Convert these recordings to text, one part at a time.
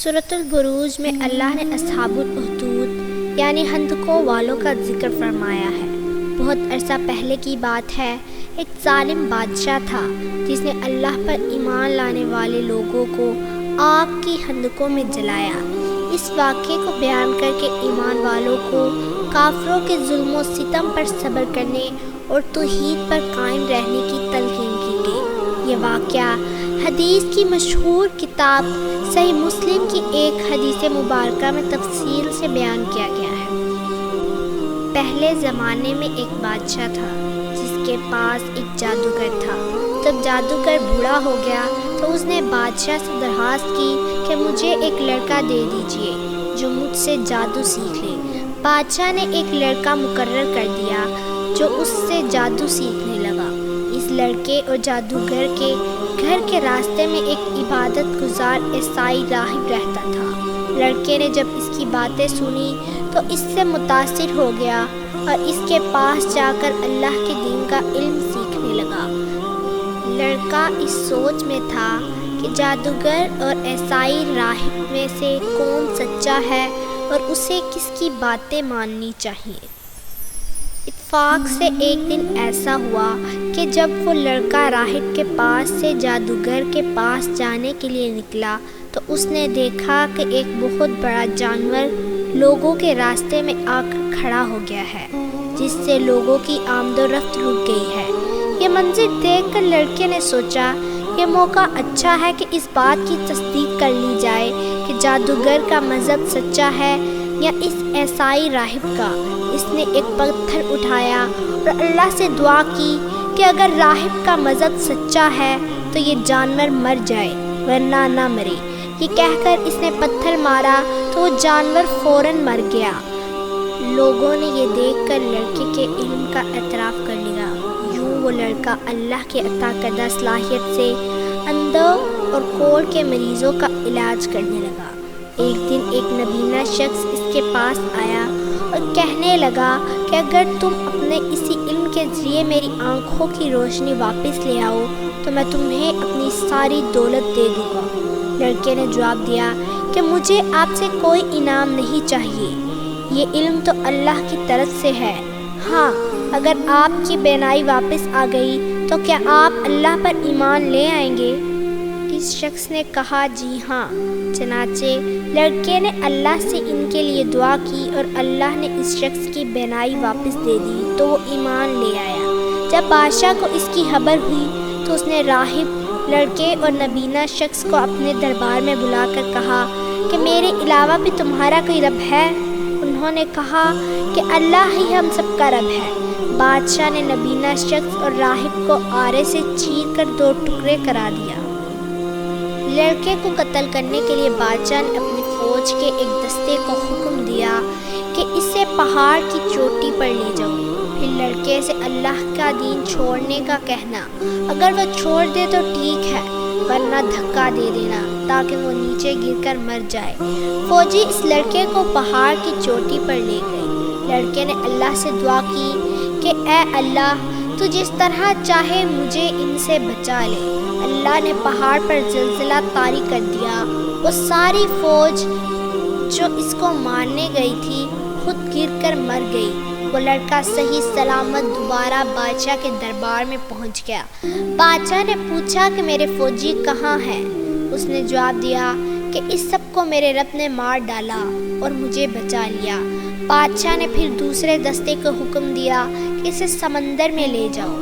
سورۃ البروج میں اللہ نے اصحاب الاخدود یعنی خندقوں والوں کا ذکر فرمایا ہے۔ بہت عرصہ پہلے کی بات ہے، ایک ظالم بادشاہ تھا جس نے اللہ پر ایمان لانے والے لوگوں کو آگ کی خندقوں میں جلایا۔ اس واقعے کو بیان کر کے ایمان والوں کو کافروں کے ظلم و ستم پر صبر کرنے اور توحید پر قائم رہنے کی تلقین کی گئی۔ یہ واقعہ حدیث کی مشہور کتاب صحیح مسلم کی ایک حدیث مبارکہ میں تفصیل سے بیان کیا گیا ہے۔ پہلے زمانے میں ایک بادشاہ تھا جس کے پاس ایک جادوگر تھا۔ جب جادوگر بوڑھا ہو گیا تو اس نے بادشاہ سے درخواست کی کہ مجھے ایک لڑکا دے دیجیے جو مجھ سے جادو سیکھ لے۔ بادشاہ نے ایک لڑکا مقرر کر دیا جو اس سے جادو سیکھنے لگا۔ اس لڑکے اور جادوگر کے گھر کے راستے میں ایک عبادت گزار عیسائی راہب رہتا تھا۔ لڑکے نے جب اس کی باتیں سنی تو اس سے متاثر ہو گیا اور اس کے پاس جا کر اللہ کے دین کا علم سیکھنے لگا۔ لڑکا اس سوچ میں تھا کہ جادوگر اور عیسائی راہب میں سے کون سچا ہے اور اسے کس کی باتیں ماننی چاہیے۔ اتفاق سے ایک دن ایسا ہوا کہ جب وہ لڑکا راہب کے پاس سے جادوگر کے پاس جانے کے لیے نکلا تو اس نے دیکھا کہ ایک بہت بڑا جانور لوگوں کے راستے میں آ کر کھڑا ہو گیا ہے، جس سے لوگوں کی آمد و رفت رک گئی ہے۔ یہ منظر دیکھ کر لڑکے نے سوچا یہ موقع اچھا ہے کہ اس بات کی تصدیق کر لی جائے کہ جادوگر کا مذہب سچا ہے یا اس عیسائی راہب کا۔ اس نے ایک پتھر اٹھایا اور اللہ سے دعا کی کہ اگر راہب کا مذہب سچا ہے تو یہ جانور مر جائے ورنہ نہ مرے۔ یہ کہہ کر اس نے پتھر مارا تو وہ جانور فوراً مر گیا۔ لوگوں نے یہ دیکھ کر لڑکے کے علم کا اعتراف کر لیا۔ یوں وہ لڑکا اللہ کے عطا کردہ صلاحیت سے اندھوں اور کوڑ کے مریضوں کا علاج کرنے لگا۔ ایک دن ایک نبینہ شخص اس کے پاس آیا اور کہنے لگا کہ اگر تم اپنے اسی علم کے ذریعے میری آنکھوں کی روشنی واپس لے آؤ تو میں تمہیں اپنی ساری دولت دے دوں گا۔ لڑکے نے جواب دیا کہ مجھے آپ سے کوئی انعام نہیں چاہیے، یہ علم تو اللہ کی طرف سے ہے۔ ہاں، اگر آپ کی بینائی واپس آ گئی تو کیا آپ اللہ پر ایمان لے آئیں گے؟ اس شخص نے کہا جی ہاں۔ چنانچہ لڑکے نے اللہ سے ان کے لیے دعا کی اور اللہ نے اس شخص کی بینائی واپس دے دی تو وہ ایمان لے آیا۔ جب بادشاہ کو اس کی خبر ہوئی تو اس نے راہب، لڑکے اور نبینہ شخص کو اپنے دربار میں بلا کر کہا کہ میرے علاوہ بھی تمہارا کوئی رب ہے؟ انہوں نے کہا کہ اللہ ہی ہم سب کا رب ہے۔ بادشاہ نے نبینہ شخص اور راہب کو آرے سے چیر کر 2 ٹکڑے کرا دیا۔ لڑکے کو قتل کرنے کے لیے بادشاہ نے اپنی فوج کے ایک دستے کو حکم دیا کہ اسے پہاڑ کی چوٹی پر لے جاؤ، پھر لڑکے سے اللہ کا دین چھوڑنے کا کہنا۔ اگر وہ چھوڑ دے تو ٹھیک ہے ورنہ دھکا دے دینا تاکہ وہ نیچے گر کر مر جائے۔ فوجی اس لڑکے کو پہاڑ کی چوٹی پر لے گئے۔ لڑکے نے اللہ سے دعا کی کہ اے اللہ، تو جس طرح چاہے مجھے ان سے بچا لے۔ اللہ نے پہاڑ پر زلزلہ طاری کر دیا۔ وہ ساری فوج جو اس کو مارنے گئی تھی خود گر کر مر گئی۔ وہ لڑکا صحیح سلامت دوبارہ بادشاہ کے دربار میں پہنچ گیا۔ بادشاہ نے پوچھا کہ میرے فوجی کہاں ہیں؟ اس نے جواب دیا کہ اس سب کو میرے رب نے مار ڈالا اور مجھے بچا لیا۔ بادشاہ نے پھر دوسرے دستے کو حکم دیا کہ اسے سمندر میں لے جاؤ۔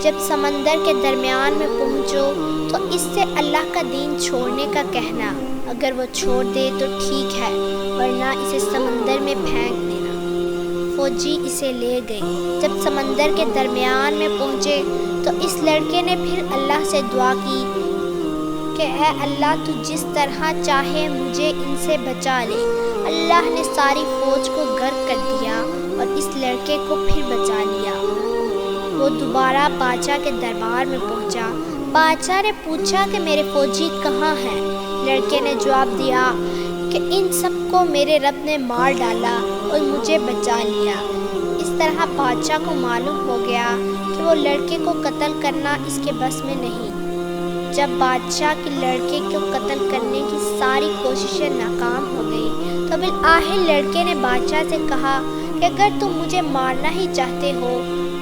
جب سمندر کے درمیان میں پہنچو تو اس سے اللہ کا دین چھوڑنے کا کہنا۔ اگر وہ چھوڑ دے تو ٹھیک ہے ورنہ اسے سمندر میں پھینک دینا۔ فوجی اسے لے گئے۔ جب سمندر کے درمیان میں پہنچے تو اس لڑکے نے پھر اللہ سے دعا کی کہ اے اللہ، تو جس طرح چاہے مجھے ان سے بچا لے۔ اللہ نے ساری فوج کو غرق کر دیا اور اس لڑکے کو پھر بچا لیا۔ وہ دوبارہ بادشاہ کے دربار میں پہنچا۔ بادشاہ نے پوچھا کہ میرے فوجی کہاں ہیں؟ لڑکے نے جواب دیا کہ ان سب کو میرے رب نے مار ڈالا اور مجھے بچا لیا۔ اس طرح بادشاہ کو معلوم ہو گیا کہ وہ لڑکے کو قتل کرنا اس کے بس میں نہیں۔ جب بادشاہ کے لڑکے کو قتل کرنے کی ساری کوششیں ناکام ہو گئیں تو بالآخر لڑکے نے بادشاہ سے کہا کہ اگر تم مجھے مارنا ہی چاہتے ہو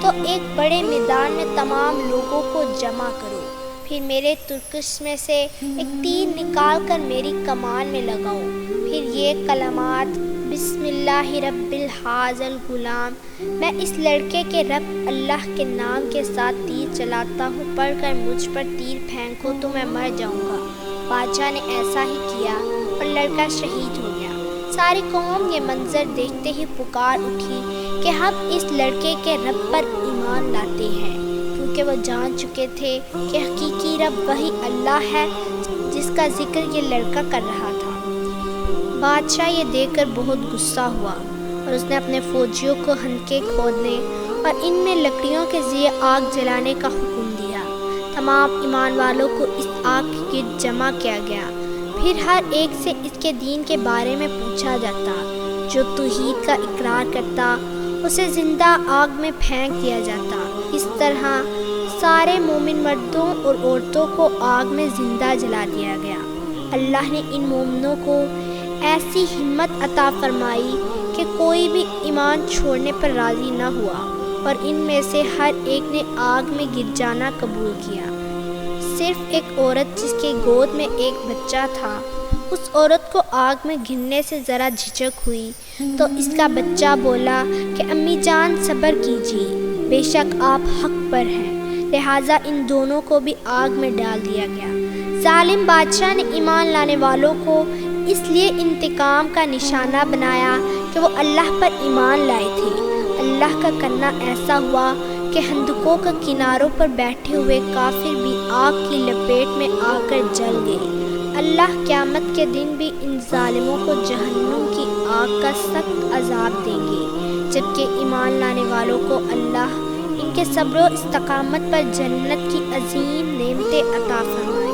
تو ایک بڑے میدان میں تمام لوگوں کو جمع کرو، پھر میرے ترکش میں سے ایک تیر نکال کر میری کمان میں لگاؤ، پھر یہ کلمات بسم اللہ رب الحاظ الغلام، میں اس لڑکے کے رب اللہ کے نام کے ساتھ تیر چلاتا ہوں، پڑھ کر مجھ پر تیر پھینکو تو میں مر جاؤں گا۔ بادشاہ نے ایسا ہی کیا اور لڑکا شہید ہو گیا۔ ساری قوم یہ منظر دیکھتے ہی پکار اٹھی کہ ہم اس لڑکے کے رب پر ایمان لاتے ہیں، کیونکہ وہ جان چکے تھے کہ حقیقی رب وہی اللہ ہے جس کا ذکر یہ لڑکا کر رہا تھا۔ بادشاہ یہ دیکھ کر بہت غصہ ہوا اور اس نے اپنے فوجیوں کو ہنکے کھودنے اور ان میں لکڑیوں کے ذریعے آگ جلانے کا حکم دیا۔ تمام ایمان والوں کو اس آگ کے گرد جمع کیا گیا، پھر ہر ایک سے اس کے دین کے بارے میں پوچھا جاتا۔ جو توحید کا اقرار کرتا اسے زندہ آگ میں پھینک دیا جاتا۔ اس طرح سارے مومن مردوں اور عورتوں کو آگ میں زندہ جلا دیا گیا۔ اللہ نے ان مومنوں کو ایسی ہمت عطا فرمائی کہ کوئی بھی ایمان چھوڑنے پر راضی نہ ہوا، اور ان میں سے ہر ایک نے آگ میں گر جانا قبول کیا۔ صرف ایک عورت جس کے گود میں ایک بچہ تھا، اس عورت کو آگ میں گرنے سے ذرا جھجک ہوئی تو اس کا بچہ بولا کہ امی جان صبر کیجیے، بے شک آپ حق پر ہیں، لہٰذا ان دونوں کو بھی آگ میں ڈال دیا گیا۔ ظالم بادشاہ نے ایمان لانے والوں کو اس لیے انتقام کا نشانہ بنایا کہ وہ اللہ پر ایمان لائے تھے۔ اللہ کا کرنا ایسا ہوا کہ خندقوں کے کناروں پر بیٹھے ہوئے کافر بھی آگ کی لپیٹ میں آ کر جل گئے۔ اللہ قیامت کے دن بھی ان ظالموں کو جہنم کی آگ کا سخت عذاب دیں گے، جبکہ ایمان لانے والوں کو اللہ ان کے صبر و استقامت پر جنت کی عظیم نعمتیں عطا فرمائے۔